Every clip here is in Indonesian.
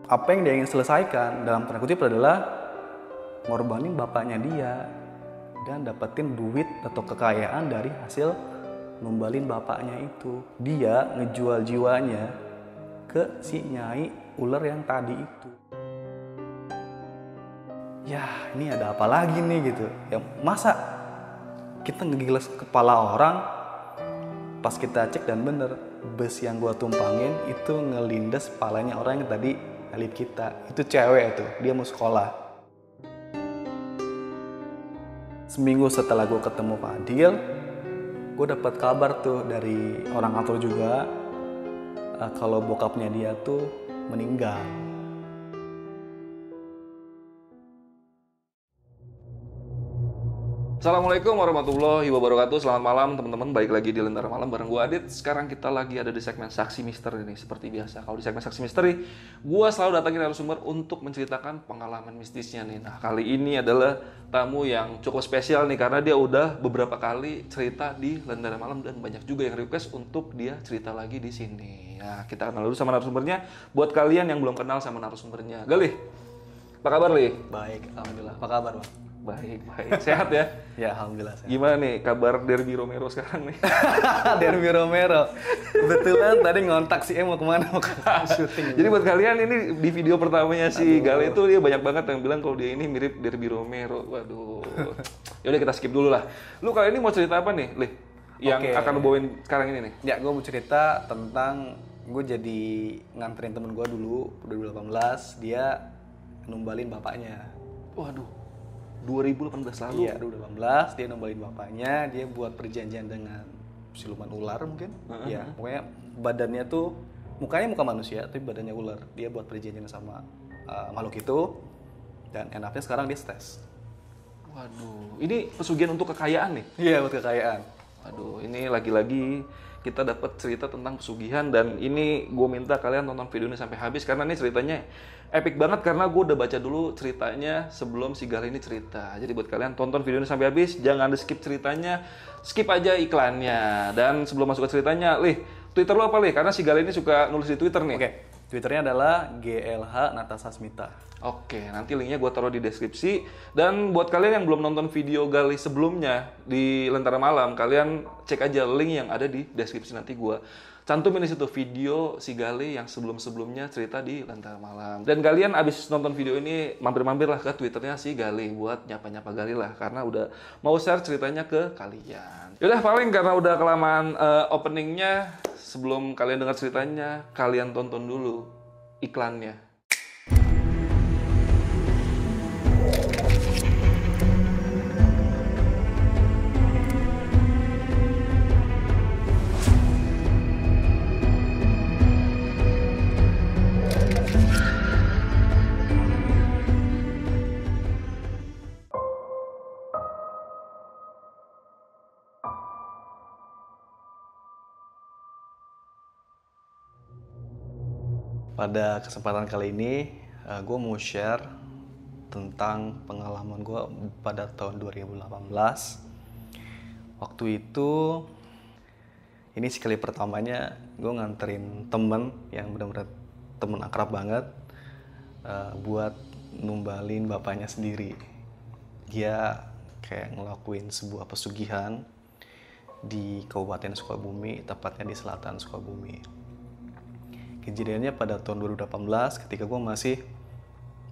apa yang dia ingin selesaikan dalam tanda kutip adalah ngorbanin bapaknya dia dan dapetin duit atau kekayaan dari hasil numbalin bapaknya itu. Dia ngejual jiwanya ke si Nyai ular yang tadi itu. Ya ini ada apa lagi nih gitu. Ya masa kita ngegiles kepala orang, pas kita cek dan bener bus yang gua tumpangin itu ngelindes kepalanya orang yang tadi ngalip kita. Itu cewek tuh, dia mau sekolah. Seminggu setelah gue ketemu Fadil, gue dapat kabar tuh dari orang kantor juga kalau bokapnya dia tuh meninggal. Assalamualaikum warahmatullahi wabarakatuh. Selamat malam teman-teman. Balik lagi di Lentera Malam bareng gue Adit. Sekarang kita lagi ada di segmen Saksi Misteri nih. Seperti biasa, kalau di segmen Saksi Misteri, gue selalu datangin narasumber untuk menceritakan pengalaman mistisnya nih. Nah, kali ini adalah tamu yang cukup spesial nih, karena dia udah beberapa kali cerita di Lentera Malam dan banyak juga yang request untuk dia cerita lagi di sini. Nah, kita kenal dulu sama narasumbernya. Buat kalian yang belum kenal sama narasumbernya, Galih, apa kabar Lih? Baik, alhamdulillah. Apa kabar, Bang? Baik. Sehat ya? Ya, alhamdulillah sehat. Gimana nih kabar Derby Romero sekarang nih? Derby Romero. Betulan tadi ngontak si mau kemana? Mau syuting. Jadi buat kalian ini di video pertamanya si Gale itu dia banyak banget yang bilang kalau dia ini mirip Derby Romero. Waduh. Yaudah kita skip dulu lah. Lu kali ini mau cerita apa nih, Lih? Yang akan lu bawain sekarang ini nih? Ya, gue mau cerita tentang gue jadi nganterin temen gue dulu, udah 2018, dia numbalin bapaknya. Waduh. 2018 lalu? Iya, 2018 dia numbalin bapaknya, dia buat perjanjian dengan siluman ular mungkin. Ya, pokoknya badannya tuh, mukanya muka manusia, tapi badannya ular. Dia buat perjanjian sama makhluk itu, dan enaknya sekarang dia stres. Waduh, ini pesugihan untuk kekayaan nih? Iya, buat kekayaan. Waduh, ini lagi-lagi kita dapat cerita tentang pesugihan, dan ini gue minta kalian tonton video ini sampai habis karena ini ceritanya epic banget, karena gue udah baca dulu ceritanya sebelum si Gal ini cerita. Jadi buat kalian tonton video ini sampai habis, jangan di skip ceritanya, skip aja iklannya. Dan sebelum masuk ke ceritanya, Lih, Twitter lo apa Lih? Karena si Gal ini suka nulis di Twitter nih. Oke, Twitternya adalah GLH Natasha Smita. Oke, nanti linknya gue taruh di deskripsi. Dan buat kalian yang belum nonton video Gali sebelumnya di Lentera Malam, kalian cek aja link yang ada di deskripsi, nanti gue cantumin di situ video si Gali yang sebelum-sebelumnya cerita di Lentera Malam. Dan kalian abis nonton video ini mampir-mampir lah ke Twitternya si Gali buat nyapa-nyapa Gali lah, karena udah mau share ceritanya ke kalian. Yaudah, paling karena udah kelamaan openingnya, sebelum kalian dengar ceritanya, kalian tonton dulu iklannya. Pada kesempatan kali ini, gue mau share tentang pengalaman gue pada tahun 2018. Waktu itu, ini sekali pertamanya gue nganterin temen yang benar-benar temen akrab banget buat numbalin bapaknya sendiri. Dia kayak ngelakuin sebuah pesugihan di Kabupaten Sukabumi, tepatnya di selatan Sukabumi. Kejadiannya pada tahun 2018 ketika gue masih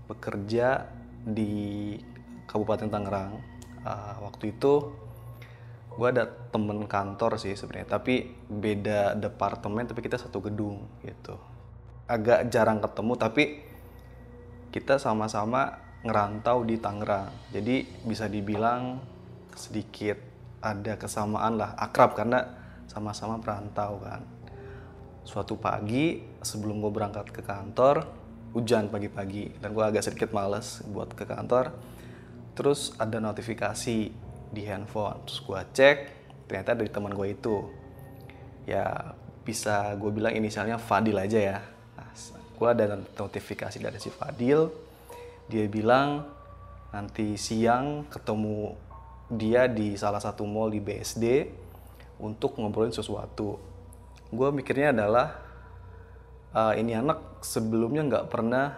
bekerja di Kabupaten Tangerang. Waktu itu gue ada temen kantor sih sebenarnya, tapi beda departemen, tapi kita satu gedung gitu. Agak jarang ketemu, tapi kita sama-sama ngerantau di Tangerang. Jadi bisa dibilang sedikit ada kesamaan lah, akrab karena sama-sama perantau kan. Suatu pagi sebelum gue berangkat ke kantor, hujan pagi-pagi dan gue agak sedikit males buat ke kantor. Terus ada notifikasi di handphone, terus gue cek, ternyata dari teman gue itu. Ya bisa gue bilang inisialnya Fadil aja ya. Nah, gue ada notifikasi dari si Fadil, dia bilang nanti siang ketemu dia di salah satu mall di BSD untuk ngobrolin sesuatu. Gue mikirnya adalah ini anak sebelumnya nggak pernah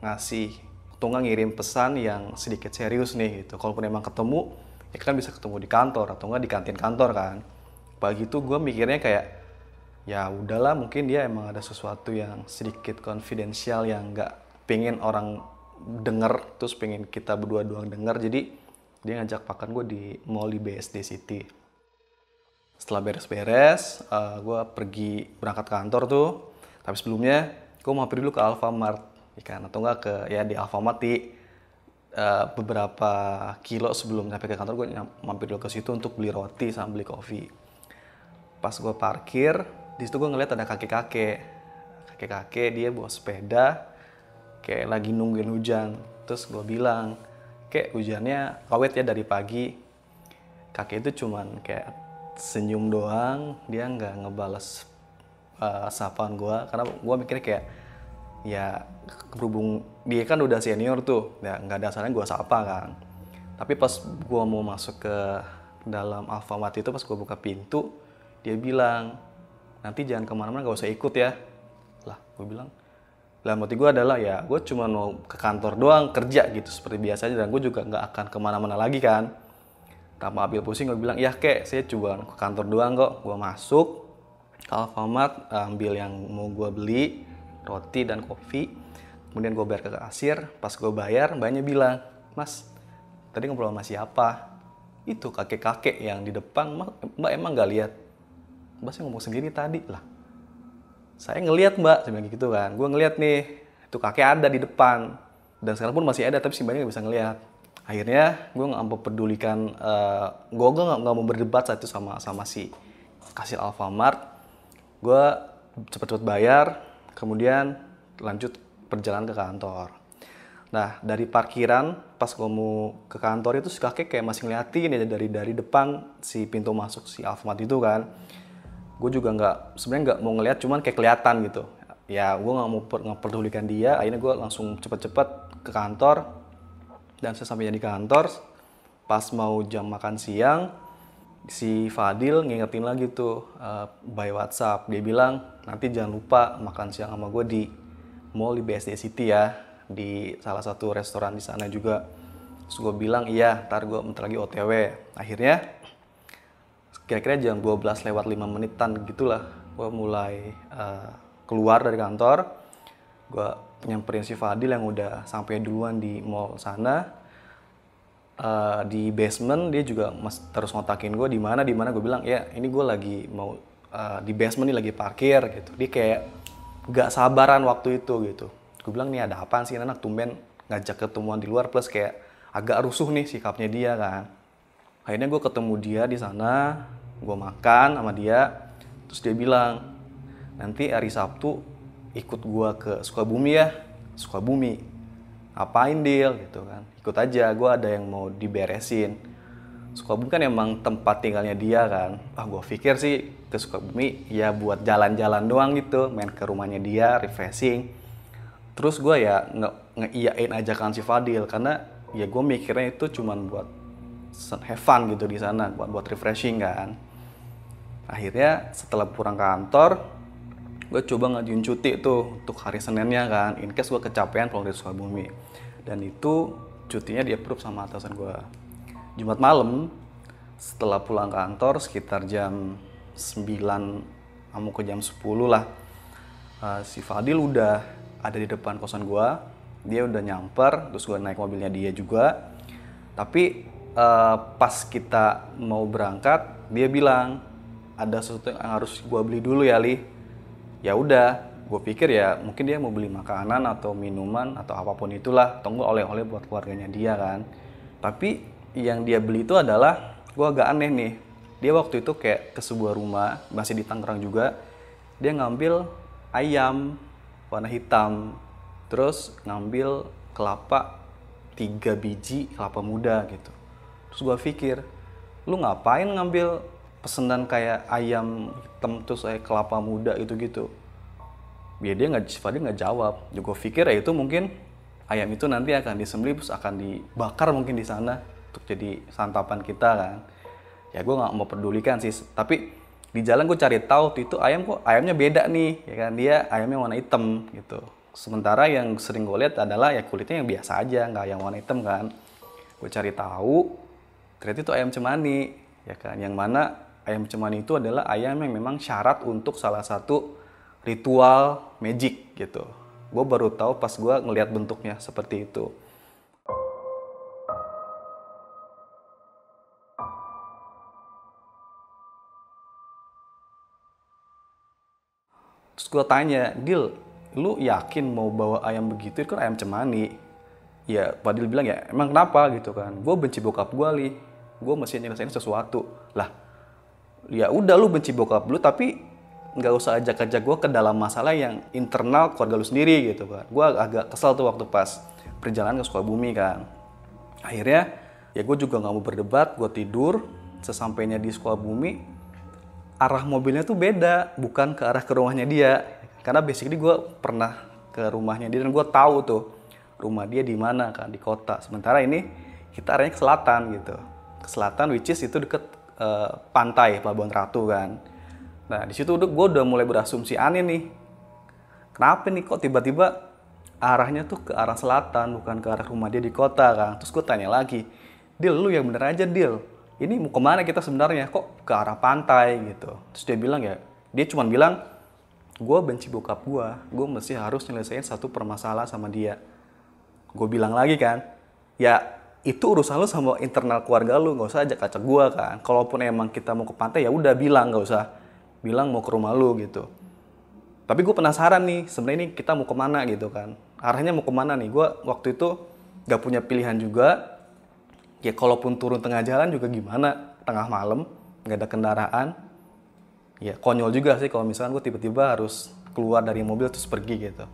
ngasih atau nggak ngirim pesan yang sedikit serius nih gitu. Kalaupun emang ketemu, ya kan bisa ketemu di kantor atau nggak di kantin kantor kan. Pagi itu gue mikirnya kayak, ya udahlah mungkin dia emang ada sesuatu yang sedikit konfidensial yang nggak pengen orang denger, terus pengen kita berdua doang denger. Jadi dia ngajak makan gue di mall di BSD City. Setelah beres-beres, gue pergi berangkat kantor tuh. Tapi sebelumnya gue mampir dulu ke Alfamart, ya kan? Atau enggak ke ya di Alfamart di beberapa kilo sebelum sampai ke kantor, gue mampir dulu ke situ untuk beli roti sama beli kopi. Pas gue parkir, di situ gue ngeliat ada kakek-kakek dia bawa sepeda, kayak lagi nungguin hujan. Terus gue bilang, kayak hujannya awet ya dari pagi. Kakek itu cuman kayak senyum doang, dia nggak ngebales sapaan gue, karena gue mikirnya kayak ya berhubung dia kan udah senior tuh, ya nggak ada salahnya gue sapa kan. Tapi pas gue mau masuk ke dalam Alfamart itu, pas gue buka pintu, dia bilang, nanti jangan kemana-mana, gak usah ikut ya. Lah gue bilang, dalam hati gue adalah ya gue cuma mau ke kantor doang, kerja gitu seperti biasanya, dan gue juga nggak akan kemana-mana lagi kan. Tanpa ambil pusing, gue bilang, ya kek, saya cuma ke kantor doang kok. Gue masuk ke Alfamart, ambil yang mau gue beli, roti dan kopi. Kemudian gue bayar ke kasir. Pas gue bayar, mbaknya bilang, mas, tadi ngobrol sama siapa? Itu kakek-kakek yang di depan, mbak emang gak lihat? Mbak saya ngomong sendiri tadi lah. Saya ngelihat mbak, saya bilang gitu kan. Gue ngelihat nih, itu kakek ada di depan. Dan sekarang pun masih ada, tapi si mbaknya gak bisa ngelihat. Akhirnya gue nggak mempedulikan, gue nggak mau berdebat saat itu sama si kasir Alfamart. Gue cepet-cepet bayar, kemudian lanjut perjalanan ke kantor. Nah dari parkiran pas gue mau ke kantor itu si kakek kayak masih ngeliatin ya dari depan si pintu masuk si Alfamart itu kan. Gue juga sebenarnya nggak mau ngeliat, cuman kayak kelihatan gitu. Ya gue nggak mau memperdulikan dia. Akhirnya gue langsung cepet-cepet ke kantor. Dan sesampainya di kantor, pas mau jam makan siang, si Fadil ngingetin lagi tuh by WhatsApp. Dia bilang, nanti jangan lupa makan siang sama gue di mall di BSD City ya, di salah satu restoran di sana juga. Terus gue bilang, iya, ntar gue bentar lagi OTW. Akhirnya, kira-kira jam 12 lewat 5 menitan gitulah, gue mulai keluar dari kantor. Gue nyamperin si Fadil yang udah sampai duluan di mall sana. Di basement dia juga terus ngotakin gue di mana. Gue bilang ya ini gue lagi mau di basement nih, lagi parkir gitu. Dia kayak gak sabaran waktu itu gitu. Gue bilang nih ada apaan sih anak tumben ngajak ketemuan di luar, plus kayak agak rusuh nih sikapnya dia kan. Akhirnya gue ketemu dia di sana, gue makan sama dia. Terus dia bilang nanti hari Sabtu ikut gue ke Sukabumi ya. Sukabumi ngapain deal gitu kan, ikut aja, gue ada yang mau diberesin. Sukabumi kan emang tempat tinggalnya dia kan. Gue pikir sih ke Sukabumi ya buat jalan-jalan doang gitu, main ke rumahnya dia, refreshing. Terus gue ya ngeiyain ajakan si Fadil, karena ya gue mikirnya itu cuman buat have fun gitu di sana, buat refreshing kan. Akhirnya setelah pulang kantor, gue coba ngajuin cuti tuh untuk hari Seninnya kan, in case gue kecapean pulang dari Sukabumi. Dan itu cutinya di approve sama atasan gue. Jumat malam setelah pulang kantor sekitar jam 9 mau ke jam 10 lah, si Fadil udah ada di depan kosan gue. Dia udah nyamper, terus gue naik mobilnya dia juga. Tapi pas kita mau berangkat, dia bilang ada sesuatu yang harus gue beli dulu ya Li. Ya udah, gue pikir ya mungkin dia mau beli makanan atau minuman atau apapun itulah, atau oleh-oleh buat keluarganya dia kan. Tapi yang dia beli itu adalah, gue agak aneh nih, dia waktu itu kayak ke sebuah rumah masih di Tangerang juga, dia ngambil ayam warna hitam, terus ngambil kelapa 3 biji kelapa muda gitu. Terus gue pikir, lu ngapain ngambil pesenan kayak ayam hitam terus kayak kelapa muda gitu-gitu? Ya dia nggak jawab. Juga pikir ya itu mungkin ayam itu nanti akan disembelih terus akan dibakar mungkin di sana untuk jadi santapan kita kan. Ya gue nggak mau pedulikan sih. Tapi Di jalan gue cari tahu tuh itu ayam kok ayamnya beda nih, ya kan, dia ayamnya warna hitam gitu. Sementara yang sering gue lihat adalah ya kulitnya yang biasa aja, nggak yang warna hitam kan. Gue cari tahu, ternyata itu ayam cemani, ya kan. Yang mana ayam cemani itu adalah ayam yang memang syarat untuk salah satu ritual magic gitu. Gue baru tahu pas gue ngelihat bentuknya seperti itu. Terus gue tanya, Dil, lu yakin mau bawa ayam begitu? Itu kan ayam cemani. Ya, Fadil bilang ya, emang kenapa gitu kan? Gue benci bokap gue, Li. Gue mesti nyelesain sesuatu. Lah, ya udah lu benci bokap lu, tapi nggak usah ajak-ajak gue ke dalam masalah yang internal keluarga lu sendiri gitu kan. Gue agak kesel tuh waktu pas perjalanan ke Sukabumi kan. Akhirnya, ya gue juga nggak mau berdebat, gue tidur. Sesampainya di Sukabumi, arah mobilnya tuh beda, bukan ke arah ke rumahnya dia. Karena basically gue pernah ke rumahnya dia dan gue tahu tuh rumah dia di mana kan, di kota. Sementara ini kita arahnya ke selatan gitu. Ke selatan, which is itu deket pantai Pelabuhan Ratu kan. Nah di situ gue udah mulai berasumsi aneh nih. Kenapa nih kok tiba-tiba arahnya tuh ke arah selatan, bukan ke arah rumah dia di kota kan. Terus gue tanya lagi, Dil, lu yang bener aja Dil. Ini mau kemana kita sebenarnya? Kok ke arah pantai gitu. Terus dia bilang ya, dia cuma bilang, gue benci bokap gue mesti harus nyelesain satu permasalahan sama dia. Gue bilang lagi kan, ya itu urusan lu sama internal keluarga lu, gak usah ajak-ajak gue kan. Kalaupun emang kita mau ke pantai ya udah bilang, gak usah bilang mau ke rumah lu gitu. Tapi gue penasaran nih, sebenarnya ini kita mau kemana gitu kan. Arahnya mau kemana nih, gue waktu itu gak punya pilihan juga. Ya kalaupun turun tengah jalan juga gimana, tengah malam, gak ada kendaraan. Ya konyol juga sih kalau misalkan gue tiba-tiba harus keluar dari mobil terus pergi gitu.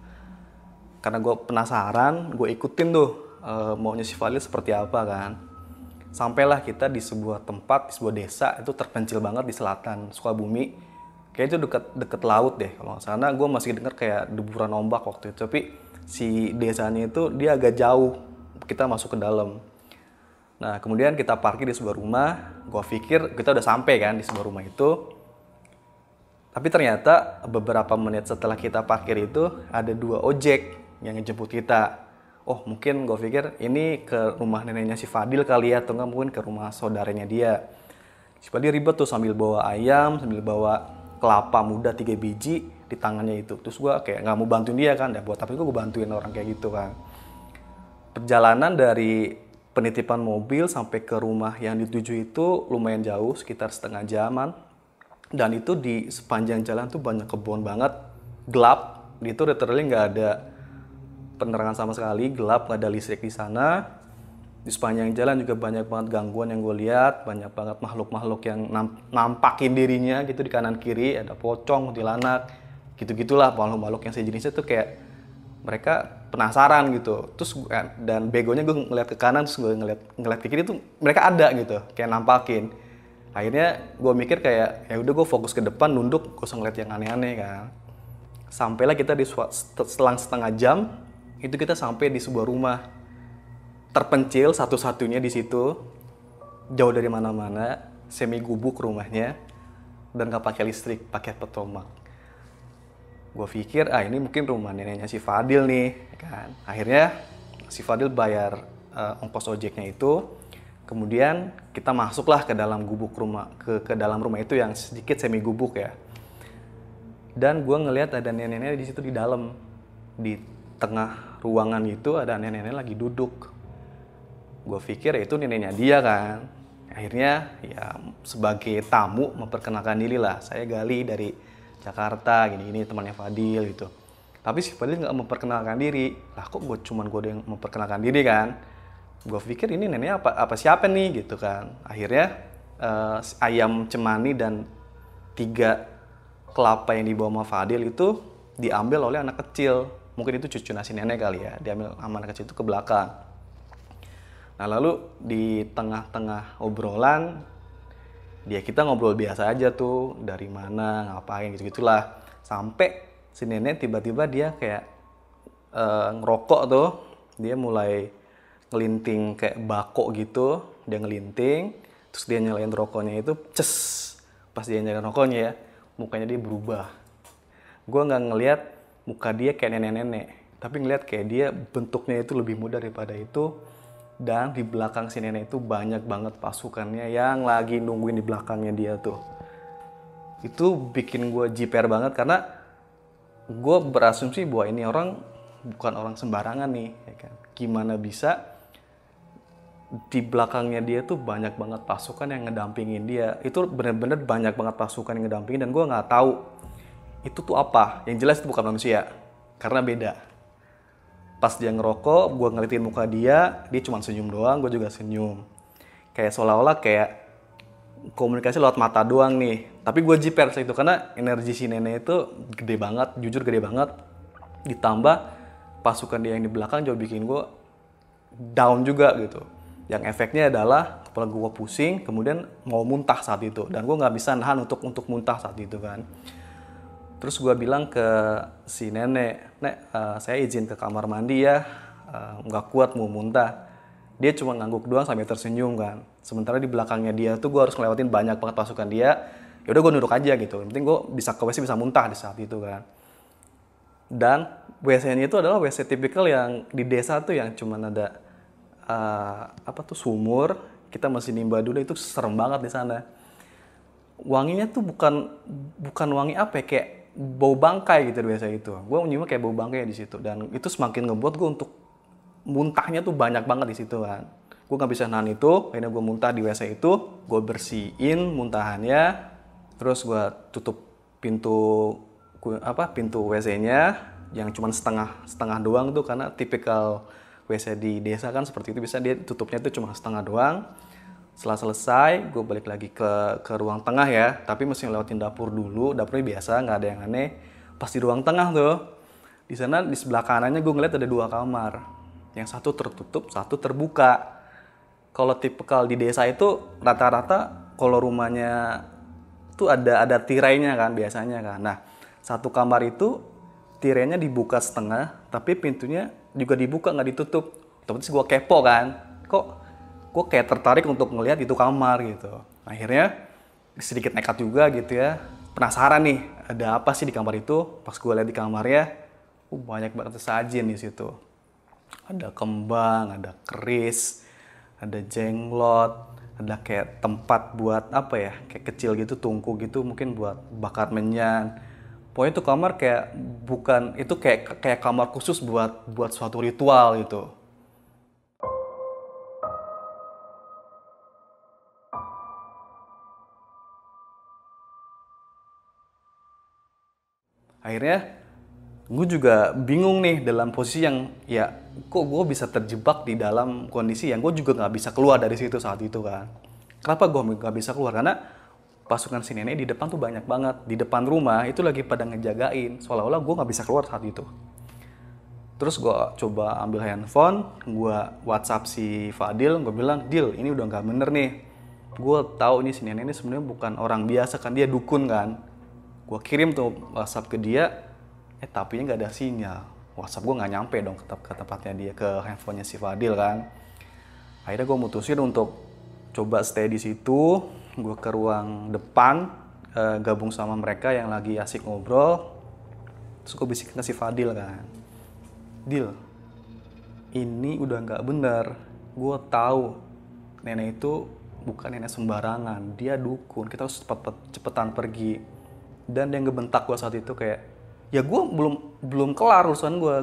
Karena gue penasaran, gue ikutin tuh maunya si Fadil seperti apa kan. Sampailah kita di sebuah tempat, di sebuah desa, itu terpencil banget di selatan Sukabumi. Kayaknya itu deket laut deh. Kalau sana gue masih denger kayak deburan ombak waktu itu. Tapi si desanya itu dia agak jauh, kita masuk ke dalam. Nah kemudian kita parkir di sebuah rumah. Gue pikir kita udah sampai kan di sebuah rumah itu. Tapi ternyata beberapa menit setelah kita parkir itu ada 2 ojek yang ngejemput kita. Oh mungkin gue pikir ini ke rumah neneknya si Fadil kali ya, atau enggak mungkin ke rumah saudaranya dia. Si Fadil ribet tuh sambil bawa ayam, sambil bawa kelapa muda 3 biji di tangannya itu. Terus gue kayak nggak mau bantuin dia kan, ya buat apa gue bantuin orang kayak gitu kan. Perjalanan dari penitipan mobil sampai ke rumah yang dituju itu lumayan jauh, sekitar setengah jaman. Dan itu di sepanjang jalan tuh banyak kebun banget, gelap. Itu literally nggak ada penerangan sama sekali, gelap, nggak ada listrik di sana. Di sepanjang jalan juga banyak banget gangguan yang gue lihat, banyak banget makhluk-makhluk yang nampakin dirinya gitu di kanan kiri, ada pocong, kuntilanak, gitu-gitulah makhluk-makhluk yang sejenisnya tuh kayak mereka penasaran gitu. Terus dan begonya gue ngeliat ke kanan, terus gue ngeliat ke kiri tuh mereka ada gitu, kayak nampakin. Akhirnya gue mikir kayak ya udah gue fokus ke depan, nunduk, gak usah ngeliat yang aneh-aneh kan. Sampailah kita di selang setengah jam itu kita sampai di sebuah rumah terpencil satu-satunya di situ, jauh dari mana-mana, semi gubuk rumahnya dan gak pakai listrik, pakai petromak. Gue pikir ini mungkin rumah neneknya si Fadil nih kan. Akhirnya si Fadil bayar ongkos ojeknya itu. Kemudian kita masuklah ke dalam gubuk rumah, ke dalam rumah itu yang sedikit semi gubuk ya. Dan gue ngelihat ada nenek-nenek di situ di dalam, di tengah ruangan itu ada nenek-nenek lagi duduk. Gue pikir itu neneknya dia kan. Akhirnya ya sebagai tamu memperkenalkan diri lah. Saya Gali dari Jakarta, gini-gini temannya Fadil gitu. Tapi si Fadil nggak memperkenalkan diri. Lah kok gue yang memperkenalkan diri kan? Gue pikir ini neneknya apa siapa nih gitu kan. Akhirnya ayam cemani dan 3 kelapa yang dibawa sama Fadil itu diambil oleh anak kecil. Mungkin itu cucu nasi nenek kali ya. Diambil sama anak kecil itu ke belakang. Nah lalu di tengah-tengah obrolan kita ngobrol biasa aja tuh, dari mana, ngapain gitu-gitulah. Sampai si nenek tiba-tiba dia kayak ngerokok tuh. Dia mulai ngelinting kayak bako gitu, dia ngelinting, terus dia nyalain rokoknya itu, ces, pas dia nyalain rokoknya ya, mukanya dia berubah. Gue nggak ngelihat muka dia kayak nenek-nenek, tapi ngelihat kayak dia bentuknya itu lebih muda daripada itu. Dan di belakang si nenek itu banyak banget pasukannya yang lagi nungguin di belakangnya dia tuh. Itu bikin gue jiper banget karena gue berasumsi bahwa ini orang bukan orang sembarangan nih, ya kan? Gimana bisa di belakangnya dia tuh banyak banget pasukan yang ngedampingin dia. Itu bener-bener banyak banget pasukan yang ngedampingin dan gue nggak tahu itu tuh apa. Yang jelas itu bukan manusia, karena beda. Pas dia ngerokok, gue ngeliatin muka dia cuma senyum doang, gue juga senyum. Kayak seolah-olah kayak komunikasi lewat mata doang nih. Tapi gue jiper itu karena energi si nenek itu gede banget, jujur gede banget. Ditambah pasukan dia yang di belakang juga bikin gue down juga gitu. Yang efeknya adalah kepala gue pusing, kemudian mau muntah saat itu. Dan gue nggak bisa nahan untuk muntah saat itu kan. Terus gue bilang ke si nenek, "Nek, saya izin ke kamar mandi ya, nggak kuat mau muntah." Dia cuma ngangguk doang sambil tersenyum kan. Sementara di belakangnya dia tuh gue harus ngelewatin banyak banget pasukan dia. Ya udah gue nunduk aja gitu. Yang penting gue bisa ke WC bisa muntah di saat itu kan. Dan WC-nya itu adalah WC tipikal yang di desa tuh yang cuma ada sumur. Kita masih nimba dulu, itu serem banget di sana. Wanginya tuh bukan wangi apa ya, kayak bau bangkai gitu biasa itu. Gue nyium kayak bau bangkai di situ dan itu semakin ngebuat gue untuk muntahnya tuh banyak banget di situ kan. Gue nggak bisa nahan itu, akhirnya gue muntah di WC itu, gue bersihin muntahannya, terus gue tutup pintu WC-nya yang cuma setengah doang tuh karena tipikal WC di desa kan seperti itu, bisa dia tutupnya tuh cuma setengah doang. Setelah selesai, gue balik lagi ke ruang tengah ya, tapi mesti ngelewatin dapur dulu. Dapurnya biasa, nggak ada yang aneh. Pas di ruang tengah tuh, di sana di sebelah kanannya gue ngeliat ada 2 kamar. Yang satu tertutup, satu terbuka. Kalau tipikal di desa itu rata-rata kalau rumahnya tuh ada tirainya kan biasanya kan. Nah, satu kamar itu tirainya dibuka setengah, tapi pintunya juga dibuka nggak ditutup. Otomatis gue kepo kan, kok gue kayak tertarik untuk ngelihat itu kamar gitu. Akhirnya sedikit nekat juga gitu ya. Penasaran nih, ada apa sih di kamar itu? Pas gue lihat di kamarnya, banyak banget sajian di situ. Ada kembang, ada keris, ada jenglot, ada kayak tempat buat apa ya? Kayak kecil gitu, tungku gitu, mungkin buat bakar menyan. Pokoknya itu kamar kayak kamar khusus buat suatu ritual gitu. Akhirnya gue juga bingung nih dalam posisi yang ya kok gue bisa terjebak di dalam kondisi yang gue juga nggak bisa keluar dari situ saat itu kan. Kenapa gue nggak bisa keluar? Karena pasukan si nenek di depan tuh banyak banget. Di depan rumah itu lagi pada ngejagain. Seolah-olah gue nggak bisa keluar saat itu. Terus gue coba ambil handphone, gue WhatsApp si Fadil, gue bilang, "Dil, ini udah nggak bener nih. Gue tahu ini si nenek ini sebenarnya bukan orang biasa kan, dia dukun kan." Gue kirim tuh WhatsApp ke dia, tapi nggak ada sinyal. WhatsApp gue nggak nyampe dong ke tempatnya dia, ke handphonenya si Fadil kan. Akhirnya gue mutusin untuk coba stay di situ. Gue ke ruang depan, gabung sama mereka yang lagi asik ngobrol. Terus gue bisikin ke si Fadil kan, "Dil, ini udah nggak bener. Gue tahu nenek itu bukan nenek sembarangan, dia dukun. Kita harus cepetan pergi." Dan dia ngebentak gue saat itu kayak, ya gue belum kelar urusan gue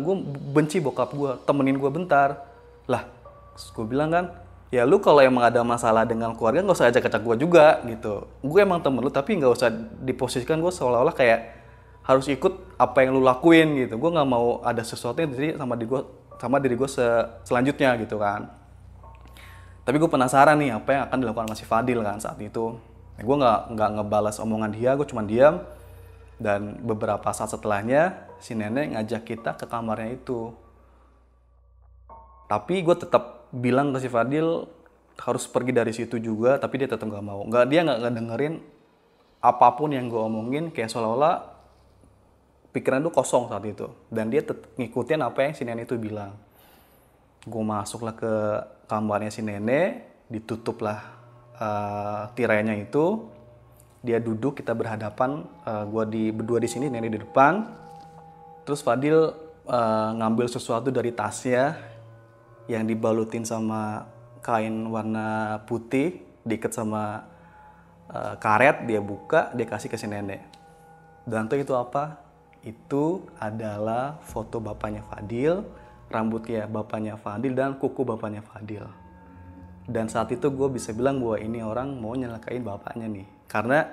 benci bokap gue, temenin gue bentar. Lah, gue bilang kan, ya lu kalau emang ada masalah dengan keluarga nggak usah ajak-ajak gue juga gitu. Gue emang temen lu tapi nggak usah diposisikan gue seolah-olah kayak harus ikut apa yang lu lakuin gitu. Gue nggak mau ada sesuatu yang terjadi sama diri gue selanjutnya gitu kan. Tapi gue penasaran nih apa yang akan dilakukan sama si Fadil kan saat itu. Gue nggak ngebalas omongan dia, gue cuma diam. Dan beberapa saat setelahnya, si nenek ngajak kita ke kamarnya itu. Tapi gue tetap bilang ke si Fadil harus pergi dari situ juga, tapi dia tetap nggak mau. Dia nggak dengerin apapun yang gue omongin, kayak seolah-olah pikiran tuh kosong saat itu. Dan dia tetap ngikutin apa yang si nenek itu bilang. Gue masuklah ke kamarnya si nenek, ditutuplah tirainya itu. Dia duduk, kita berhadapan, gua berdua di sini, nenek di depan. Terus Fadil ngambil sesuatu dari tasnya yang dibalutin sama kain warna putih, diikat sama karet, dia buka, dia kasih ke si nenek. Dan itu apa? Itu adalah foto bapaknya Fadil, rambutnya bapaknya Fadil, dan kuku bapaknya Fadil. Dan saat itu gue bisa bilang bahwa ini orang mau nyelakain bapaknya nih. Karena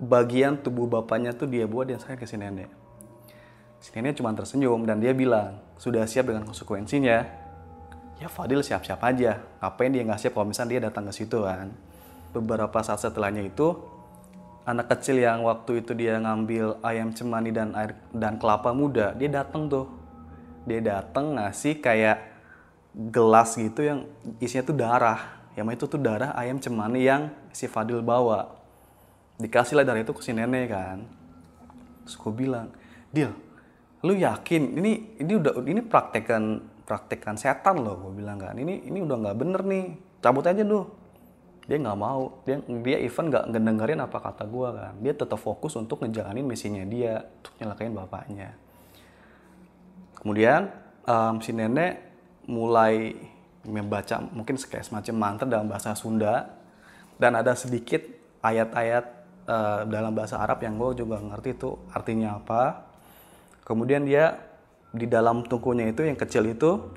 bagian tubuh bapaknya tuh dia buat dan saya ke si nenek. Si nenek cuma tersenyum dan dia bilang, sudah siap dengan konsekuensinya. Ya Fadil siap-siap aja. Ngapain dia nggak siap kalau misalnya dia datang ke situ kan. Beberapa saat setelahnya itu, anak kecil yang waktu itu dia ngambil ayam cemani dan kelapa muda, dia datang tuh. Dia datang ngasih kayak gelas gitu yang isinya tuh darah. Yang itu tuh darah ayam cemani yang si Fadil bawa. Dikasih lah darah itu ke si nenek kan. Terus gue bilang, Dil, lu yakin ini praktekan setan loh, gue bilang kan. Ini udah nggak bener nih, cabut aja tuh. Dia nggak mau, dia even nggak ngedengerin apa kata gue kan. Dia tetap fokus untuk ngejalanin misinya dia untuk nyelakain bapaknya. Kemudian si nenek mulai membaca mungkin kayak semacam mantra dalam bahasa Sunda, dan ada sedikit ayat-ayat dalam bahasa Arab yang gue juga ngerti itu artinya apa. Kemudian dia di dalam tungkunya itu yang kecil itu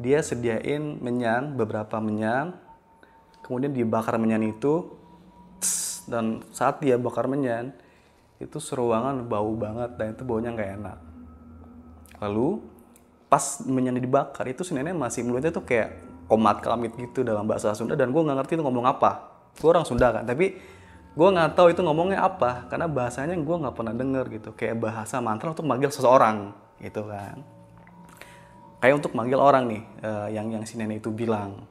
dia sediain menyan, beberapa menyan. Kemudian dibakar menyan itu, dan saat dia bakar menyan itu seruangan bau banget dan itu baunya nggak enak. Lalu pas menyan dibakar itu si nenek masih mulutnya tuh kayak komat kamit gitu dalam bahasa Sunda, dan gue nggak ngerti itu ngomong apa. Gue orang Sunda kan, tapi gue nggak tahu itu ngomongnya apa karena bahasanya gue nggak pernah denger gitu, kayak bahasa mantra untuk manggil seseorang gitu kan, kayak untuk manggil orang nih, yang si nenek itu bilang.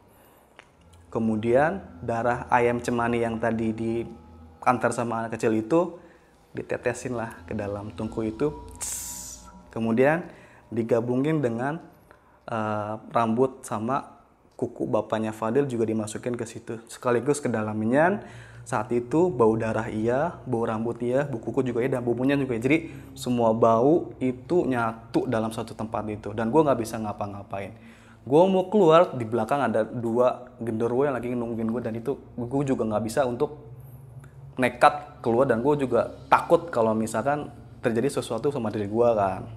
Kemudian darah ayam cemani yang tadi diantar sama anak kecil itu ditetesin lah ke dalam tungku itu. Kemudian digabungin dengan rambut sama kuku bapaknya Fadil juga dimasukin ke situ sekaligus ke dalam menyan. Saat itu bau darah iya, bau rambut iya, bau kuku juga iya, dan bumbunya juga iya. Jadi semua bau itu nyatu dalam satu tempat itu, dan gue nggak bisa ngapa-ngapain. Gue mau keluar, di belakang ada dua genderuwo yang lagi nungguin gue, dan itu gue juga nggak bisa untuk nekat keluar, dan gue juga takut kalau misalkan terjadi sesuatu sama diri gue kan.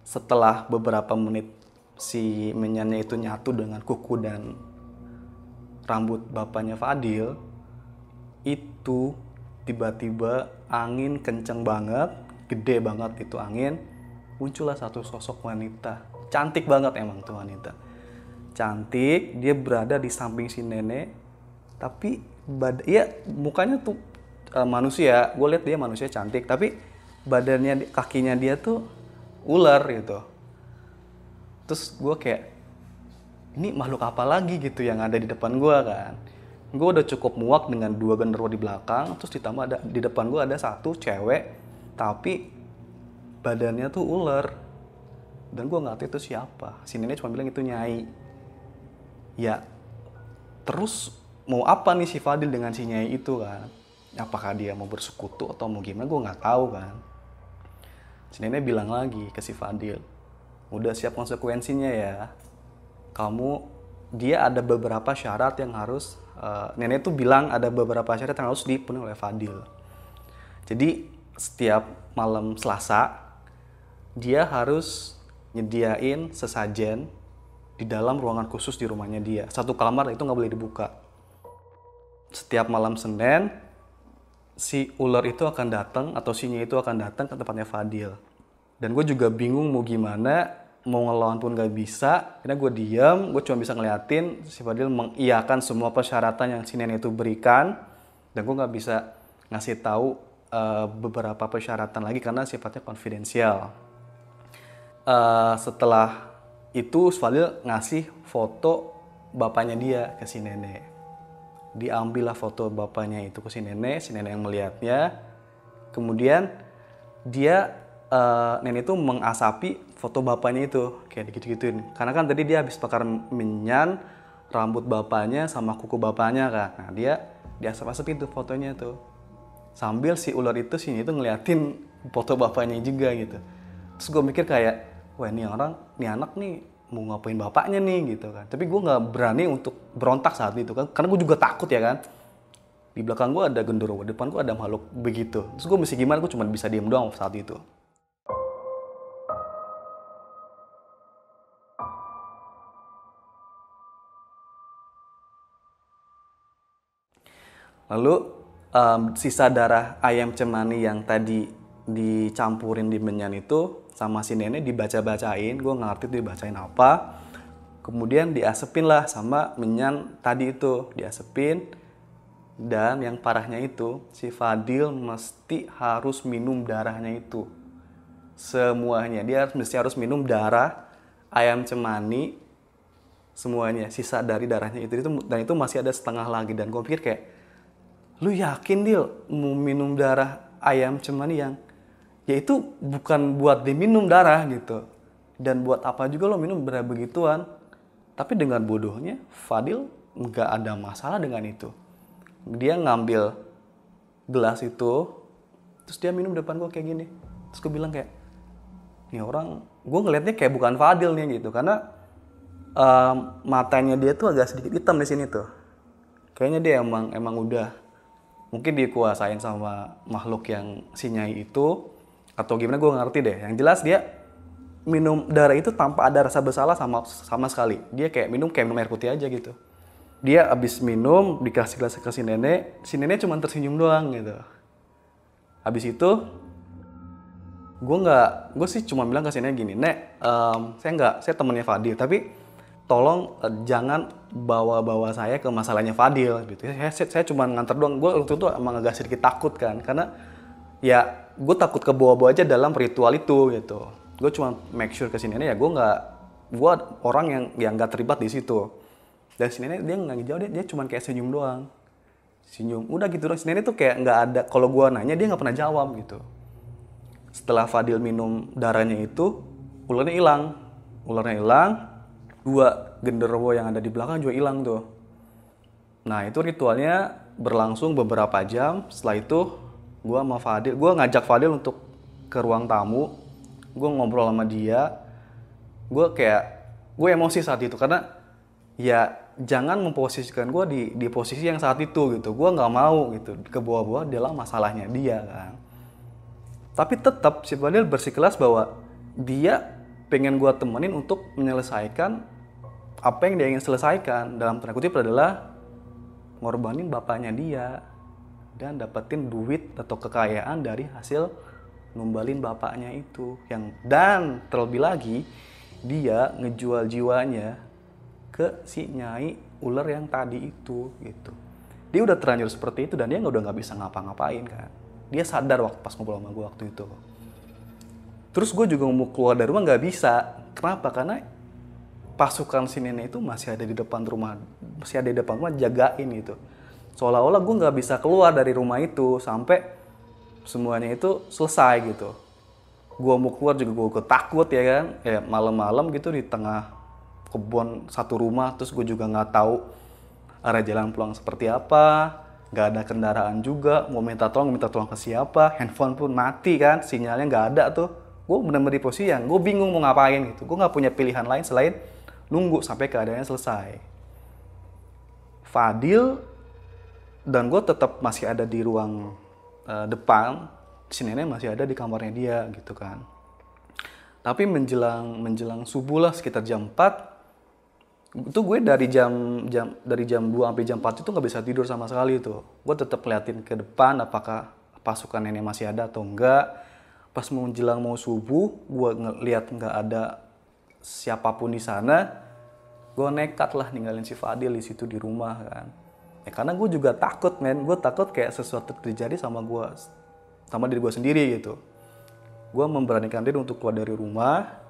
Setelah beberapa menit si menyannya itu nyatu dengan kuku dan rambut bapaknya Fadil, itu tiba-tiba angin kenceng banget, gede banget itu angin, muncullah satu sosok wanita. Cantik banget emang tuh wanita. Cantik, dia berada di samping si nenek, tapi mukanya tuh manusia. Gue lihat dia manusia cantik, tapi badannya, kakinya dia tuh ular gitu. Terus gue kayak, ini makhluk apa lagi gitu yang ada di depan gue kan. Gue udah cukup muak dengan dua genderuwo di belakang, terus ditambah di depan gue ada satu cewek, tapi badannya tuh ular. Dan gue nggak tahu itu siapa. Si nenek cuma bilang itu Nyai. Ya, terus mau apa nih si Fadil dengan si Nyai itu kan? Apakah dia mau bersekutu atau mau gimana? Gue nggak tahu kan. Si nenek bilang lagi ke si Fadil, udah siap konsekuensinya ya. Dia ada beberapa syarat yang harus, nenek tuh bilang ada beberapa syarat yang harus dipenuhi oleh Fadil. Jadi setiap malam Selasa, dia harus nyediain sesajen di dalam ruangan khusus di rumahnya dia. Satu kamar itu nggak boleh dibuka. Setiap malam Senin, si ular itu akan datang atau si Nyai itu akan datang ke tempatnya Fadil. Dan gue juga bingung mau gimana, mau ngelawan pun gak bisa. Karena gue diam, gue cuma bisa ngeliatin si Fadil mengiyakan semua persyaratan yang si nenek itu berikan. Dan gue gak bisa ngasih tahu beberapa persyaratan lagi karena sifatnya konfidensial. Setelah itu Fadil ngasih foto bapaknya dia ke si nenek. Diambillah foto bapaknya itu ke si nenek yang melihatnya. Kemudian nenek itu mengasapi foto bapaknya itu, kayak gitu-gituin. Karena kan tadi dia habis bakar menyan rambut bapaknya sama kuku bapaknya kan. Nah dia diasap-asapin tuh fotonya tuh. Sambil si ular itu sini itu ngeliatin foto bapaknya juga gitu. Terus gue mikir kayak, wah ini anak nih mau ngapain bapaknya nih gitu kan. Tapi gue nggak berani untuk berontak saat itu kan, karena gue juga takut ya kan. Di belakang gue ada genderuwo, depan gue ada makhluk begitu. Terus gue mesti gimana? Gue cuma bisa diem doang saat itu. Lalu sisa darah ayam cemani yang tadi dicampurin di menyan itu sama si nenek dibaca-bacain, gue ngerti tuh dibacain apa. Kemudian diasepin lah sama menyan tadi itu, diasepin. Dan yang parahnya itu, si Fadil mesti harus minum darahnya itu. Semuanya, dia mesti harus minum darah ayam cemani, semuanya, sisa dari darahnya itu. Dan itu masih ada setengah lagi. Dan gue pikir kayak, lu yakin Dil mau minum darah ayam cemani yang ya itu bukan buat diminum darah gitu, dan buat apa juga lo minum darah begituan. Tapi dengan bodohnya Fadil nggak ada masalah dengan itu. Dia ngambil gelas itu terus dia minum depan gue kayak gini. Terus gue bilang kayak, ini orang, gue ngelihatnya kayak bukan Fadil nih gitu, karena matanya dia tuh agak sedikit hitam di sini tuh. Kayaknya dia emang udah mungkin dikuasain sama makhluk yang si Nyai itu, atau gimana gue ngerti deh. Yang jelas dia minum darah itu tanpa ada rasa bersalah sama sekali. Dia kayak minum air putih aja gitu. Dia abis minum dikasih gelas ke si nenek cuma tersenyum doang gitu. Habis itu gue sih cuma bilang ke si nenek gini, Nek, saya temennya Fadil, tapi tolong jangan bawa saya ke masalahnya Fadil gitu. Saya cuma nganter doang. Gue waktu itu emang agak sedikit takut kan, karena ya gue takut kebawa-bawa aja dalam ritual itu gitu. Gue cuma make sure ke si nenek ya gue orang yang nggak terlibat di situ. Dan si nenek dia nggak ngejauh, dia cuma kayak senyum doang, senyum udah gitu doang. Si nenek tuh kayak nggak ada, kalau gue nanya dia nggak pernah jawab gitu. Setelah Fadil minum darahnya itu, ularnya hilang. 2 genderuwo yang ada di belakang juga hilang tuh. Nah itu ritualnya berlangsung beberapa jam. Setelah itu gue ngajak Fadil untuk ke ruang tamu. Gue ngobrol sama dia. Gue emosi saat itu karena ya jangan memposisikan gue di posisi yang saat itu gitu. Gue nggak mau gitu kebawa-bawa dalam masalahnya dia kan. Tapi tetap si Fadil bersikeras bahwa dia pengen gue temenin untuk menyelesaikan apa yang dia ingin selesaikan. Dalam tanda kutip adalah ngorbanin bapaknya dia dan dapetin duit atau kekayaan dari hasil numbalin bapaknya itu. Dan terlebih lagi dia ngejual jiwanya ke si Nyai ular yang tadi itu gitu. Dia udah terlanjur seperti itu dan dia udah nggak bisa ngapa-ngapain kan. Dia sadar pas ngobrol sama gue waktu itu. Terus gue juga mau keluar dari rumah nggak bisa. Kenapa? Karena pasukan si nenek itu masih ada di depan rumah jagain gitu. Seolah-olah gue nggak bisa keluar dari rumah itu sampai semuanya itu selesai gitu. Gue mau keluar juga gue takut ya kan. Ya malam-malam gitu di tengah kebun satu rumah, terus gue juga nggak tahu arah jalan pulang seperti apa. Nggak ada kendaraan juga. Mau minta tolong ke siapa? Handphone pun mati kan, sinyalnya nggak ada tuh. Gue bener-bener di posisi yang gue bingung mau ngapain gitu. Gue nggak punya pilihan lain selain nunggu sampai keadaannya selesai. Fadil dan gue tetap masih ada di ruang depan. Si nenek masih ada di kamarnya dia gitu kan. Tapi menjelang subuh lah sekitar jam 4 itu gue dari jam 2 sampai jam 4 itu nggak bisa tidur sama sekali tuh. Gue tetap ngeliatin ke depan apakah pasukan nenek masih ada atau enggak. Pas menjelang mau subuh, gue ngeliat nggak ada siapapun di sana. Gue nekat lah ninggalin si Fadil di situ di rumah kan. Ya karena gue juga takut men, gue takut kayak sesuatu terjadi sama diri gue sendiri gitu. Gue memberanikan diri untuk keluar dari rumah.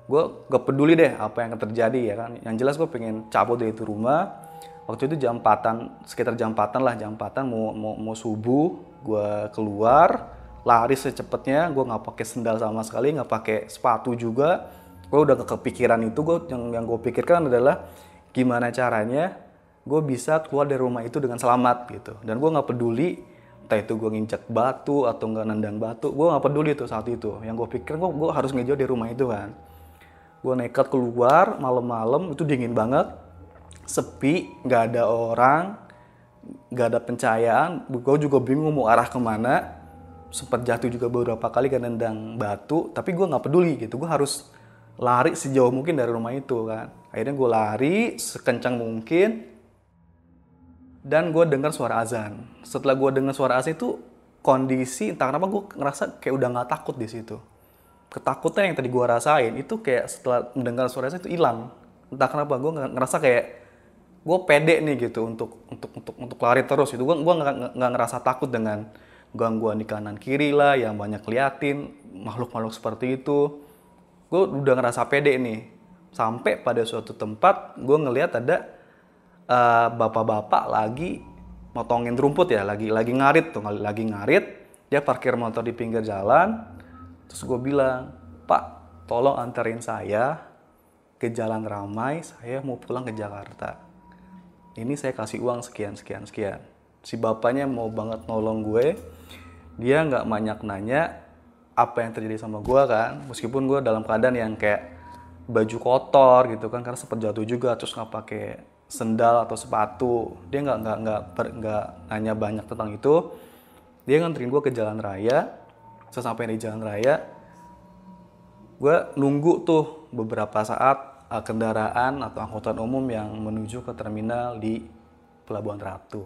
Gue gak peduli deh apa yang akan terjadi ya kan. Yang jelas gue pengen cabut dari itu rumah. Waktu itu jam 4-an, sekitar jam 4-an mau subuh. Gue keluar, lari secepatnya. Gue gak pakai sendal sama sekali, gak pakai sepatu juga. Gue udah kepikiran itu. Yang gue pikirkan adalah gimana caranya gue bisa keluar dari rumah itu dengan selamat gitu. Dan gue nggak peduli entah itu gue nginjak batu atau nggak nendang batu, gue nggak peduli tuh saat itu. Yang gue pikir gue harus ngejauh dari rumah itu kan. Gue nekat keluar malam-malam, itu dingin banget, sepi, nggak ada orang, nggak ada pencahayaan. Gue juga bingung mau arah kemana. Sempat jatuh juga beberapa kali kan nendang batu, tapi gue nggak peduli gitu. Gue harus lari sejauh mungkin dari rumah itu kan. Akhirnya gue lari sekencang mungkin. Dan gue dengar suara azan. Setelah gue dengar suara azan itu kondisi entah kenapa gue ngerasa kayak udah nggak takut di situ. Ketakutan yang tadi gue rasain itu kayak setelah mendengar suara azan itu hilang. Entah kenapa gue ngerasa kayak gue pede nih gitu untuk lari terus itu. Gue nggak ngerasa takut dengan gangguan di kanan kiri lah yang banyak liatin makhluk-makhluk seperti itu. Gue udah ngerasa pede nih. Sampai pada suatu tempat gue ngelihat ada bapak-bapak lagi motongin rumput ya, lagi ngarit tuh, lagi ngarit. Dia parkir motor di pinggir jalan. Terus gue bilang, "Pak, tolong anterin saya ke jalan ramai, saya mau pulang ke Jakarta. Ini saya kasih uang sekian." Si bapaknya mau banget nolong gue. Dia nggak banyak nanya apa yang terjadi sama gue kan, meskipun gue dalam keadaan yang kayak baju kotor gitu kan, karena sempat jatuh juga, terus nggak pakai sendal atau sepatu. Dia nggak nanya banyak tentang itu. Dia nganterin gue ke jalan raya. Sesampai di jalan raya, gue nunggu tuh beberapa saat kendaraan atau angkutan umum yang menuju ke terminal di Pelabuhan Ratu.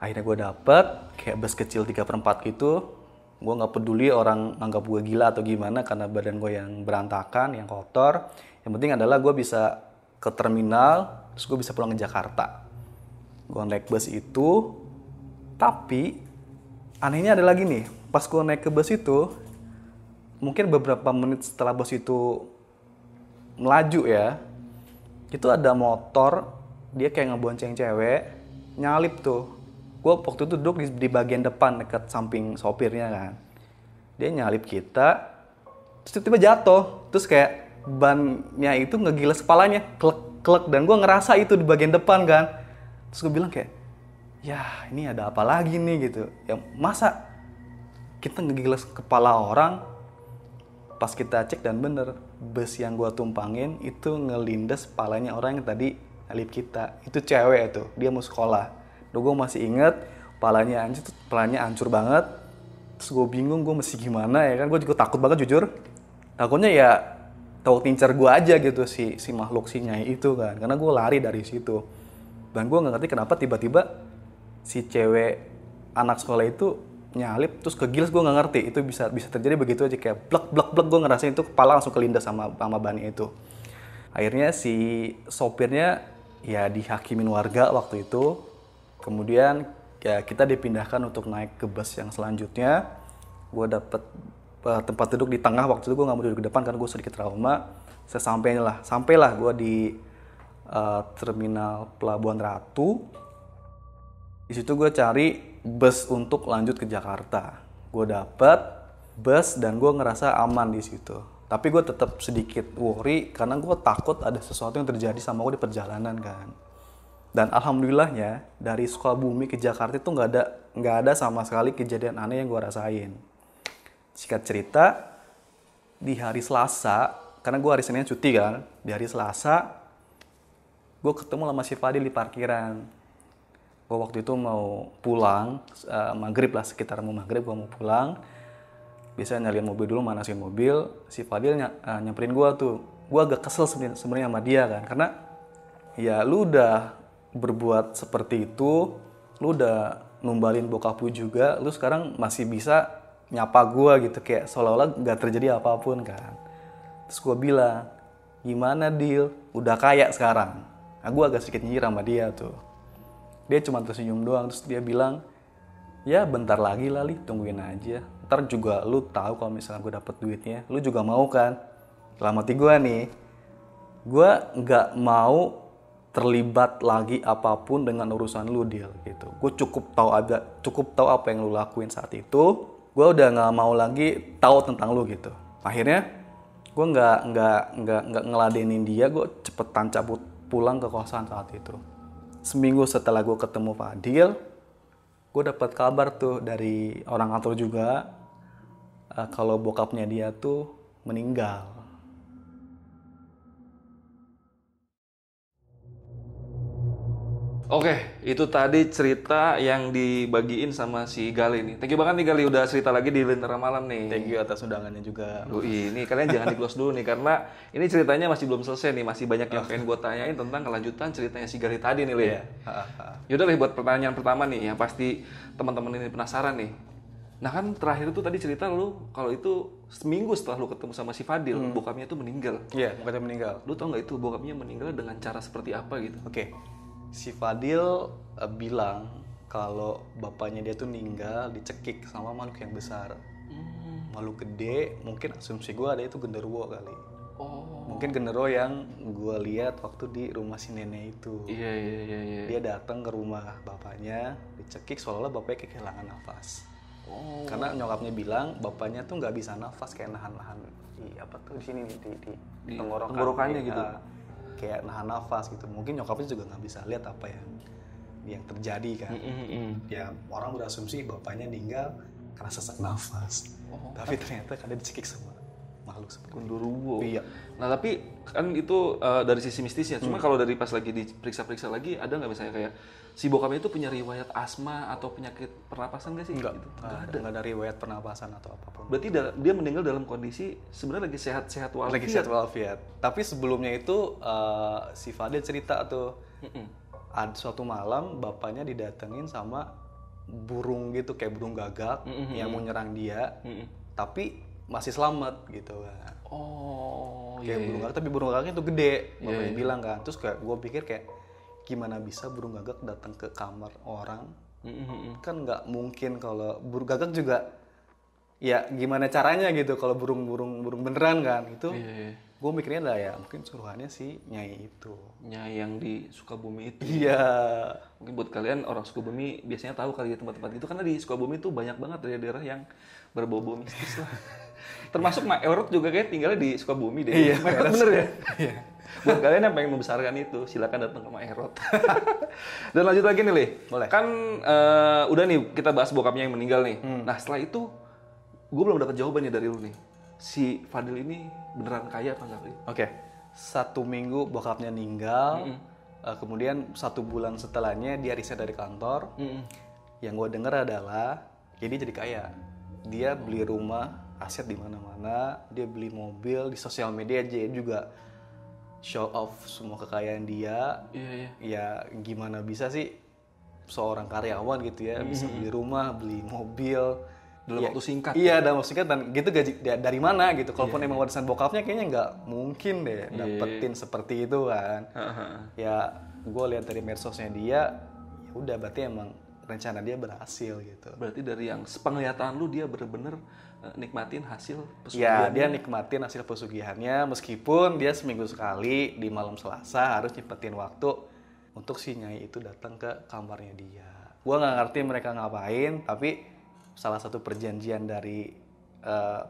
Akhirnya gue dapet kayak bus kecil 3/4 gitu. Gue gak peduli orang anggap gue gila atau gimana karena badan gue yang berantakan, yang kotor. Yang penting adalah gue bisa ke terminal, terus gue bisa pulang ke Jakarta. Gue naik bus itu, tapi anehnya ada lagi nih. Pas gue naik ke bus itu, mungkin beberapa menit setelah bus itu melaju ya, itu ada motor, dia kayak ngebonceng cewek, nyalip tuh. Gue waktu itu duduk di bagian depan dekat samping sopirnya kan. Dia nyalip kita, terus tiba-tiba jatuh. Terus kayak bannya itu ngegiles kepalanya, klek-klek. Dan gue ngerasa itu di bagian depan kan. Terus gue bilang kayak, ya ini ada apa lagi nih gitu. Ya masa kita ngegiles kepala orang. Pas kita cek dan bener, bus yang gue tumpangin itu ngelindes kepalanya orang yang tadi nyalip kita. Itu cewek tuh, dia mau sekolah. Duh, gue masih inget, palanya hancur banget. Terus gue bingung, gue mesti gimana ya kan. Gue juga takut banget jujur. Takutnya ya tahu tincer gue aja gitu si makhluk si Nyai itu kan. Karena gue lari dari situ. Dan gue gak ngerti kenapa tiba-tiba si cewek anak sekolah itu nyalip terus kegiles. Gue gak ngerti itu bisa terjadi begitu aja, kayak blek gue ngerasain itu kepala langsung kelindas sama bannya itu. Akhirnya si sopirnya ya dihakimin warga waktu itu. Kemudian ya kita dipindahkan untuk naik ke bus yang selanjutnya. Gue dapet tempat duduk di tengah. Waktu itu gue gak mau duduk di depan karena gue sedikit trauma. Sampailah gue di terminal Pelabuhan Ratu. Di situ gue cari bus untuk lanjut ke Jakarta. Gue dapet bus dan gue ngerasa aman di situ. Tapi gue tetap sedikit worry karena gue takut ada sesuatu yang terjadi sama gue di perjalanan kan. Dan alhamdulillahnya dari Sukabumi ke Jakarta itu nggak ada sama sekali kejadian aneh yang gue rasain. Singkat cerita, di hari Selasa, karena gue hari Senin cuti kan, di hari Selasa gue ketemu sama si Fadil di parkiran. Gue waktu itu mau pulang, maghrib lah, sekitar mau maghrib gue mau pulang. Biasanya nyaliin mobil dulu, manasin mobil. Si Fadil nyamperin gue tuh. Gue agak kesel sebenarnya sama dia kan, karena ya lu udah berbuat seperti itu, lu udah numbalin bokap lu juga, lu sekarang masih bisa nyapa gue gitu, kayak seolah-olah gak terjadi apapun kan. Terus gue bilang, gimana Dil? Udah kaya sekarang. Nah, gue agak sedikit nyir sama dia tuh. Dia cuma tersenyum doang, terus dia bilang, ya bentar lagi Lali, tungguin aja. Ntar juga lu tahu kalau misalnya gue dapet duitnya, lu juga mau kan? Dalam hati gue nih, gue gak mau terlibat lagi apapun dengan urusan lu Dil gitu. Gue cukup tahu apa yang lu lakuin saat itu. Gue gue udah nggak mau lagi tahu tentang lu gitu. Akhirnya gue nggak ngeladenin dia, gue cepetan cabut pulang ke kosan saat itu. Seminggu setelah gue ketemu Fadil, gue dapat kabar tuh dari orang kantor juga kalau bokapnya dia tuh meninggal. Oke, itu tadi cerita yang dibagiin sama si Gali nih. Thank you banget nih Gali udah cerita lagi di Lentera Malam nih. Thank you atas undangannya juga. Ini kalian jangan di-close dulu nih karena ini ceritanya masih belum selesai nih, masih banyak yang pengen gue tanyain tentang kelanjutan ceritanya si Gali tadi nih, Li. Iya. Yaudah Li, buat pertanyaan pertama nih yang pasti teman-teman ini penasaran nih. Nah kan terakhir itu tadi cerita lu kalau itu seminggu setelah lu ketemu sama si Fadil, bokapnya tuh meninggal. Iya, bokapnya meninggal. Lu tau nggak itu bokapnya meninggal dengan cara seperti apa gitu? Oke. Si Fadil bilang kalau bapaknya dia tuh meninggal dicekik sama makhluk yang besar. Makhluk gede, mungkin asumsi gue ada itu genderuwo kali. Oh. Mungkin genderuwo yang gue lihat waktu di rumah si nenek itu. Iya. Dia datang ke rumah bapaknya, dicekik seolah-olah bapaknya kehilangan nafas. Oh. Karena nyokapnya bilang bapaknya tuh nggak bisa nafas, kayak nahan-nahan di apa tuh di sini nih, di tenggorokannya gitu. Kayak nahan nafas gitu. Mungkin nyokapnya juga nggak bisa lihat apa yang terjadi kan. Ya orang berasumsi bapaknya meninggal karena sesak nafas. Tapi ternyata kan dia dicekik sama makhluk seperti Genderuwo. Iya. Nah tapi kan itu dari sisi mistisnya. Cuma kalau dari pas lagi diperiksa-periksa lagi ada nggak misalnya kayak si bokapnya itu punya riwayat asma atau penyakit pernapasan nggak sih? Enggak, Gitu. nggak ada riwayat pernapasan atau apapun. Berarti dia meninggal dalam kondisi sebenarnya lagi sehat-sehat walafiat. Lagi sehat walafiat. Tapi sebelumnya itu si Fadil cerita tuh, ada suatu malam bapaknya didatengin sama burung gitu, kayak burung gagak yang mau nyerang dia, tapi masih selamat gitu kan. Oh, Kayak burung gagak, tapi burung gagaknya tuh gede, bapaknya bilang kan. Terus kayak gue pikir kayak gimana bisa burung gagak datang ke kamar orang? Kan nggak mungkin kalau burung gagak juga. Ya gimana caranya gitu kalau burung beneran kan itu. Gue mikirnya lah ya mungkin suruhannya si Nyai itu. Nyai yang di Sukabumi itu. Iya. Mungkin buat kalian orang Sukabumi biasanya tahu kali ya tempat-tempat itu karena di Sukabumi itu banyak banget daerah-daerah yang berbau-bau mistis lah. Termasuk Mak Erot juga kayak tinggalnya di Sukabumi deh. Iya, Mak Erot bener ya? Iya. Buat kalian yang pengen membesarkan itu, silakan datang ke Mak Erot. Dan lanjut lagi nih, Li. Boleh. Kan udah nih kita bahas bokapnya yang meninggal nih. Nah setelah itu gue belum dapat jawaban nih dari lu nih. Si Fadil ini beneran kaya apa enggak, Li? Oke. 1 minggu bokapnya meninggal. Kemudian 1 bulan setelahnya dia resign dari kantor. Yang gue dengar adalah dia jadi kaya. Dia beli rumah, aset di mana-mana, dia beli mobil, di sosial media dia juga show off semua kekayaan dia. Iya. Ya gimana bisa sih seorang karyawan gitu ya bisa beli rumah, beli mobil Dalam waktu singkat. Iya, dalam waktu singkat dan gitu gaji dari mana gitu. Kalaupun emang warisan bokapnya kayaknya nggak mungkin deh dapetin seperti itu kan. Ya gue lihat dari medsosnya dia, ya udah berarti emang rencana dia berhasil gitu. Berarti dari yang sepenglihatan lu dia bener-bener nikmatin hasil Ya, pesugihan. dia nikmatin hasil pesugihannya meskipun dia seminggu sekali di malam Selasa harus nyempetin waktu untuk si Nyai itu datang ke kamarnya dia. Gua nggak ngerti mereka ngapain, tapi salah satu perjanjian dari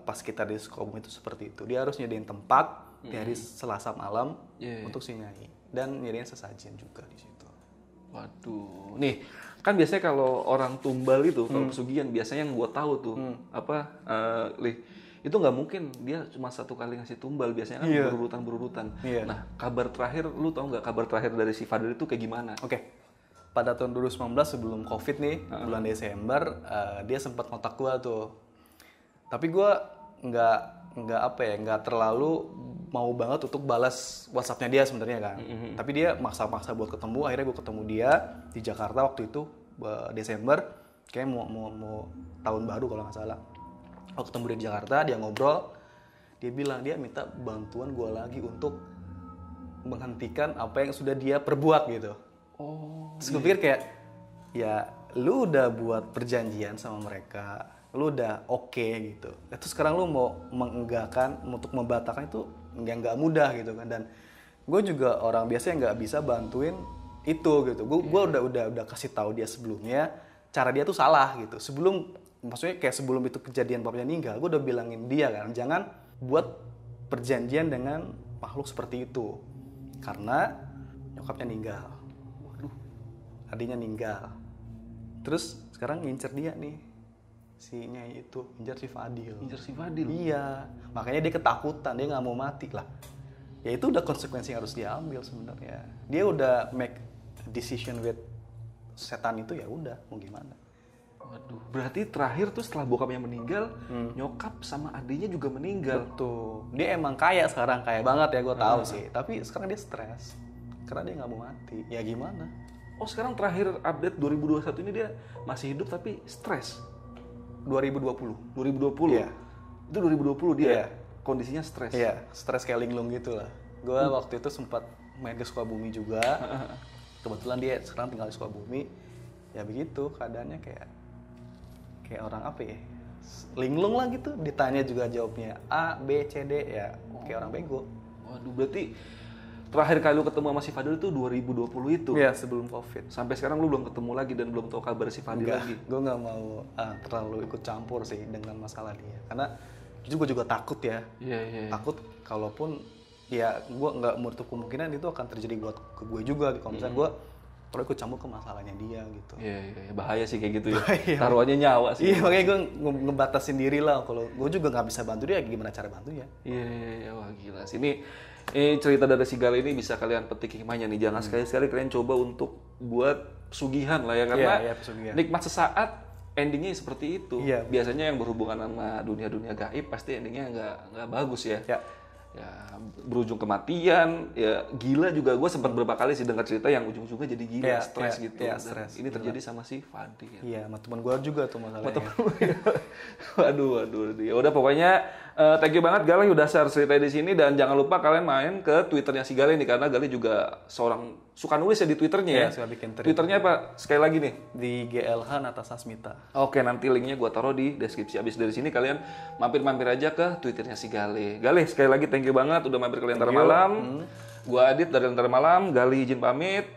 pas kita di Sukabumi itu seperti itu. Dia harus nyediain tempat di hari Selasa malam untuk si Nyai dan nyediain sesajen juga di situ. Waduh, nih kan biasanya kalau orang tumbal itu kalau pesugihan biasanya yang gua tahu tuh itu nggak mungkin dia cuma 1 kali ngasih tumbal, biasanya kan berurutan. Nah kabar terakhir lu tahu nggak kabar terakhir dari si Fadil itu kayak gimana? Oke. Pada tahun 2019 sebelum COVID nih, bulan Desember, dia sempat kontak gua tuh. Tapi gua nggak terlalu mau banget untuk balas WhatsApp-nya dia sebenarnya kan. Tapi dia maksa-maksa buat ketemu. Akhirnya gue ketemu dia di Jakarta waktu itu Desember, kayak mau tahun baru kalau nggak salah. Aku ketemu dia di Jakarta, dia ngobrol, dia bilang dia minta bantuan gue lagi untuk menghentikan apa yang sudah dia perbuat gitu. Terus gue pikir kayak, ya lu udah buat perjanjian sama mereka, lu udah oke gitu. Terus sekarang lu mau mengenggakkan, untuk membatalkan itu nggak mudah gitu kan. Dan gue juga orang biasa yang nggak bisa bantuin itu gitu. Gue udah kasih tahu dia sebelumnya cara dia tuh salah gitu. Maksudnya kayak sebelum itu kejadian bapaknya meninggal, gue udah bilangin dia kan, jangan buat perjanjian dengan makhluk seperti itu. Karena nyokapnya meninggal. Waduh, adiknya meninggal. Terus sekarang ngincer dia nih. Si Nyai itu, ngincer si Fadil. Ngincer si Fadil? Iya, makanya dia ketakutan, dia nggak mau mati lah. Ya itu udah konsekuensi yang harus diambil sebenarnya. Dia udah make decision with setan itu, ya udah mau gimana. Waduh, berarti terakhir tuh setelah bokapnya meninggal, nyokap sama adiknya juga meninggal. Betul. Dia emang kaya sekarang, kaya banget ya, gue tahu sih. Tapi sekarang dia stres karena dia nggak mau mati. Ya gimana? Oh, sekarang terakhir update 2021 ini dia masih hidup tapi stres. 2020. 2020? Iya. Itu 2020 dia Iya. kondisinya stres? Iya, stres kayak linglung gitu lah. Gue waktu itu sempat main ke Sukabumi juga. Kebetulan dia sekarang tinggal di Sukabumi. Ya begitu keadaannya, kayak orang apa ya? Linglung lah gitu. Ditanya juga jawabnya A, B, C, D, ya kayak orang bego. Waduh, berarti terakhir kali lu ketemu sama si Fadil itu 2020 itu? Iya, sebelum COVID. Sampai sekarang lu belum ketemu lagi dan belum tahu kabar si Fadil lagi? Gue nggak mau terlalu ikut campur sih dengan masalah dia. Karena gue juga takut ya. Iya. Takut kalaupun ya gue nggak menutup kemungkinan itu akan terjadi buat ke gue juga. Kalau misalnya gue terlalu ikut campur ke masalahnya dia gitu. Iya, bahaya sih kayak gitu ya. Bahaya. Taruhannya nyawa sih. Iya, makanya gue ngebatasin diri lah. Kalau gue juga nggak bisa bantu dia, gimana cara bantu ya? Iya, wah gila sih. Ini cerita dari si Gal ini bisa kalian petik hikmahnya nih. Jangan sekali-sekali kalian coba untuk buat pesugihan lah ya. Karena Iya, pesugihan. nikmat sesaat, endingnya seperti itu. Iya. Biasanya yang berhubungan sama dunia-dunia gaib pasti endingnya nggak bagus ya. Ya berujung kematian, ya gila juga. Gue sempat berapa kali sih dengar cerita yang ujung-ujungnya jadi gila, stres gitu. Iya, Dan stres. ini terjadi sama si Fadil. Iya, sama teman gue juga tuh masalahnya. Waduh. Ya udah pokoknya thank you banget Gali udah share cerita di sini, dan jangan lupa kalian main ke Twitternya si Gali nih, karena Gali juga seorang suka nulis ya di Twitternya ya. Suka bikin Twitternya apa? Sekali lagi nih. Di GLH Natasha Smita. Oke, nanti linknya gue taruh di deskripsi. Abis dari sini kalian mampir-mampir aja ke Twitternya si Gali. Gali, sekali lagi thank you banget udah mampir ke Lentera Malam. Gue Adit dari Lentera Malam. Gali izin pamit.